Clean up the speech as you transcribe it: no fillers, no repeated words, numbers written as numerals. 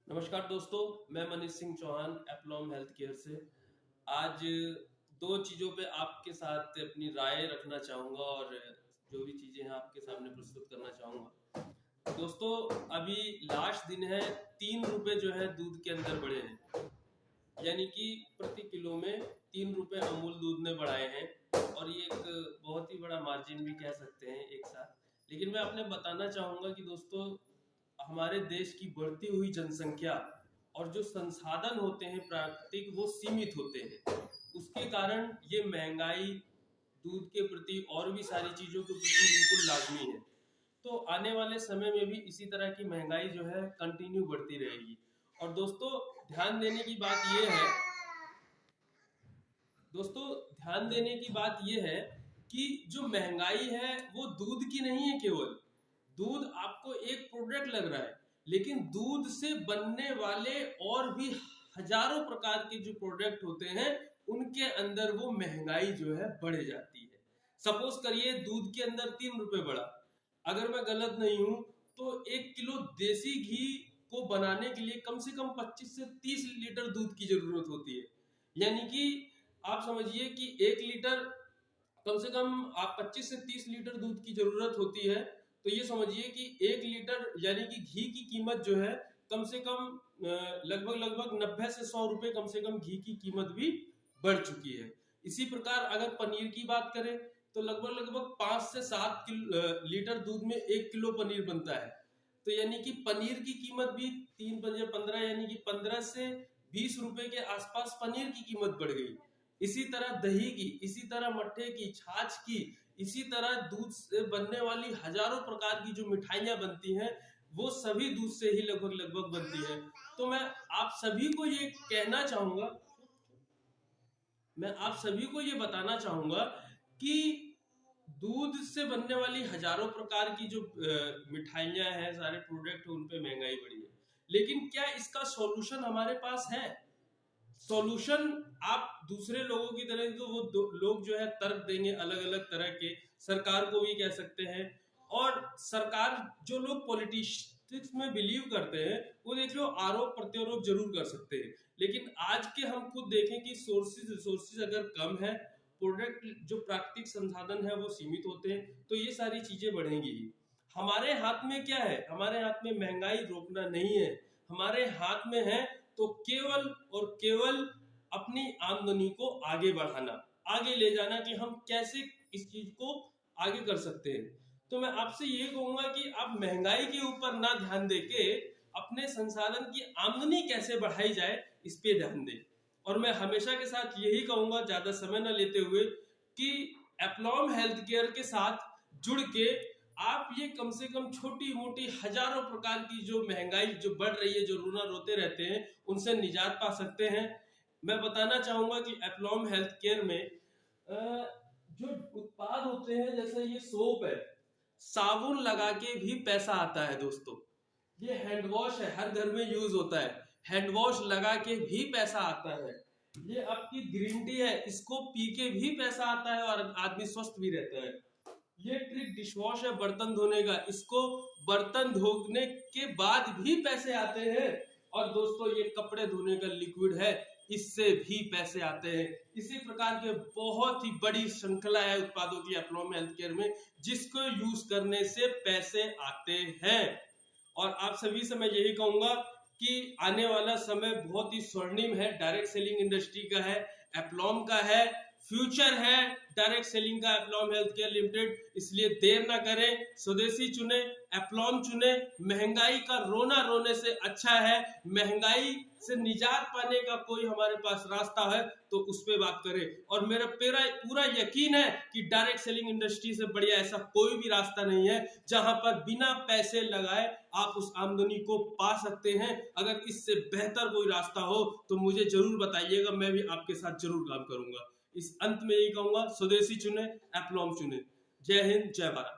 नमस्कार दोस्तों, मैं मनीष सिंह चौहान एप्लॉम हेल्थ केयर से। आज दो चीज़ों पे आपके साथ अपनी राय रखना चाहूँगा और जो भी चीज़ें हैं आपके सामने प्रस्तुत करना चाहूँगा। दोस्तों, अभी लास्ट दिन है, 3 रुपए जो है दूध के अंदर बढ़े हैं, यानी कि प्रति किलो में 3 रुपए अमूल दूध ने बढ़ाए हैं और ये एक बहुत ही बड़ा मार्जिन भी कह सकते हैं एक साथ। लेकिन मैं आपने बताना चाहूँगा कि दोस्तों, हमारे देश की बढ़ती हुई जनसंख्या और जो संसाधन होते हैं प्राकृतिक वो सीमित होते हैं। उसके कारण ये महंगाई दूध के प्रति और भी सारी चीज़ों के प्रति बिल्कुल लाजमी है। तो आने वाले समय में भी इसी तरह की महंगाई जो है कंटिन्यू बढ़ती रहेगी। और दोस्तों, ध्यान देने की बात ये है दोस्तों ध्यान देने की बात यह है कि जो महंगाई है वो दूध की नहीं है। केवल दूध आपको एक प्रोडक्ट लग रहा है, लेकिन दूध से बनने वाले और भी हजारों प्रकार के जो प्रोडक्ट होते हैं उनके अंदर वो महंगाई जो है बढ़ जाती है। सपोज करिए दूध के अंदर 3 रुपए बढ़ा, अगर मैं गलत नहीं हूं तो 1 किलो देसी घी को बनाने के लिए कम से कम 25 से 30 लीटर दूध की जरूरत होती है। यानी कि आप समझिए कि 1 लीटर कम से कम आप 25 से 30 लीटर दूध की जरूरत होती है। तो ये समझिए कि 1 लीटर यानी कि घी की कीमत जो है कम से कम लगभग 90 से 100 रुपए कम से कम घी की कीमत भी बढ़ चुकी है। इसी प्रकार अगर पनीर की बात करें तो लगभग 5 से 7 लीटर दूध में 1 किलो पनीर बनता है। तो यानी कि पनीर की कीमत भी 3×15 यानी कि 15 से 20 रुपए के आसपास पनीर की कीमत बढ़ गई। इसी तरह दही की, इसी तरह मट्ठे की, छाछ की, इसी तरह दूध से बनने वाली हजारों प्रकार की जो मिठाइयां बनती हैं वो सभी दूध से ही लगभग बनती है। तो मैं आप सभी को ये बताना चाहूंगा कि दूध से बनने वाली हजारों प्रकार की जो मिठाइयां हैं, सारे प्रोडक्ट, उन पे महंगाई बढ़ी है। लेकिन क्या इसका सॉल्यूशन हमारे पास है? सॉल्यूशन आप दूसरे लोगों की तरह तो वो लोग जो है तर्क देंगे अलग अलग तरह के, सरकार को भी कह सकते हैं। और सरकार, जो लोग पॉलिटिक्स में बिलीव करते हैं वो देख लो आरोप प्रत्यारोप जरूर कर सकते हैं। लेकिन आज के हम खुद देखें कि रिसोर्सेज अगर कम है, प्रोडक्ट जो प्राकृतिक संसाधन है वो सीमित होते हैं, तो ये सारी चीजें बढ़ेंगी ही। हमारे हाथ में क्या है? हमारे हाथ में महंगाई रोकना नहीं है। हमारे हाथ में है तो केवल और केवल अपनी आमदनी को आगे बढ़ाना, आगे ले जाना कि हम कैसे इस चीज को आगे कर सकते हैं। तो मैं आपसे ये कहूंगा कि आप महंगाई के ऊपर ना ध्यान देके अपने संसाधन की आमदनी कैसे बढ़ाई जाए इस पे ध्यान दें। और मैं हमेशा के साथ यही कहूंगा, ज्यादा समय न लेते हुए, कि एप्लॉम हेल्थ केयर के साथ जुड़ के आप ये कम से कम छोटी मोटी हजारों प्रकार की जो महंगाई जो बढ़ रही है, जो रोना रोते रहते हैं, उनसे निजात पा सकते हैं। मैं बताना चाहूंगा कि एप्लॉम हेल्थ केयर में जो उत्पाद होते हैं, जैसे ये सोप है, साबुन लगा के भी पैसा आता है दोस्तों। ये हैंड वॉश है, हर घर में यूज होता है, हैंड वॉश लगा के भी पैसा आता है। ये आपकी ग्रीन टी है, इसको पी के भी पैसा आता है और आदमी स्वस्थ भी रहता है। ये ट्रिक डिश वॉश है बर्तन धोने का, इसको बर्तन धोने के बाद भी पैसे आते हैं। और दोस्तों, ये कपड़े धोने का लिक्विड है, इससे भी पैसे आते हैं। इसी प्रकार के बहुत ही बड़ी श्रृंखला है उत्पादों की एप्लॉम हेल्थ केयर में, जिसको यूज करने से पैसे आते हैं। और आप सभी से मैं यही कहूंगा कि आने वाला समय बहुत ही स्वर्णिम है, डायरेक्ट सेलिंग इंडस्ट्री का है, एप्लॉम का है, फ्यूचर है डायरेक्ट सेलिंग का, एप्लॉम हेल्थ केयर लिमिटेड। इसलिए देर ना करें, स्वदेशी चुने, एप्लॉम चुने। महंगाई का रोना रोने से अच्छा है, महंगाई से निजात पाने का कोई हमारे पास रास्ता है तो उस पर बात करें। और मेरा पूरा यकीन है कि डायरेक्ट सेलिंग इंडस्ट्री से बढ़िया ऐसा कोई भी रास्ता नहीं है जहां पर बिना पैसे लगाए आप उस आमदनी को पा सकते हैं। अगर इससे बेहतर कोई रास्ता हो तो मुझे जरूर बताइएगा, मैं भी आपके साथ जरूर काम करूंगा। इस अंत में यही कहूंगा, स्वदेशी चुने, एप्लॉम चुने। जय हिंद, जय भारत।